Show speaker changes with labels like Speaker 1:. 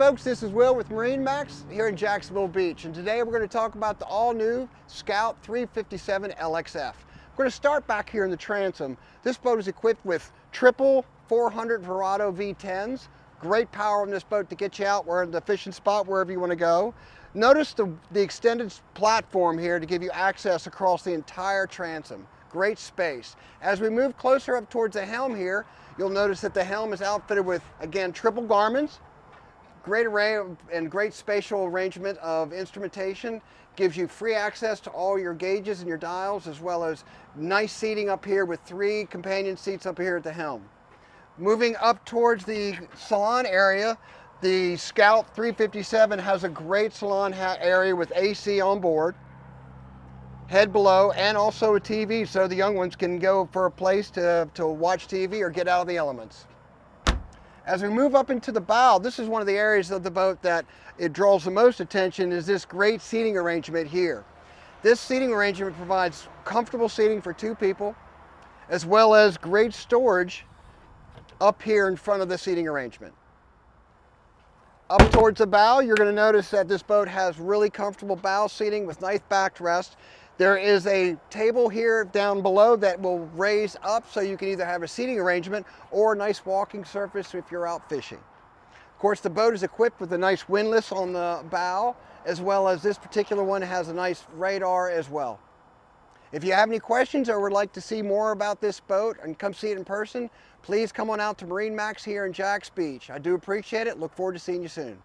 Speaker 1: folks, this is Will with MarineMax here in Jacksonville Beach, and today we're going to talk about the all-new Scout 357 LXF. We're going to start back here in the transom. This boat is equipped with triple 400 Verado V10s. Great power on this boat to get you out where the fishing spot, wherever you want to go. Notice the extended platform here to give you access across the entire transom. Great space. As we move closer up towards the helm here, you'll notice that the helm is outfitted with, again, triple Garmins. Great array and great spatial arrangement of instrumentation. Gives you free access to all your gauges and your dials, as well as nice seating up here with 3 companion seats up here at the helm. Moving up towards the salon area, the Scout 357 has a great salon area with AC on board, head below, and also a TV so the young ones can go for a place to watch TV or get out of the elements. As we move up into the bow, this is one of the areas of the boat that it draws the most attention, is this great seating arrangement here. This seating arrangement provides comfortable seating for 2 people, as well as great storage up here in front of the seating arrangement. Up towards the bow, you're going to notice that this boat has really comfortable bow seating with nice backrest. There is a table here down below that will raise up so you can either have a seating arrangement or a nice walking surface if you're out fishing. Of course, the boat is equipped with a nice windlass on the bow, as well as this particular one has a nice radar as well. If you have any questions or would like to see more about this boat and come see it in person, please come on out to MarineMax here in Jacks Beach. I do appreciate it. Look forward to seeing you soon.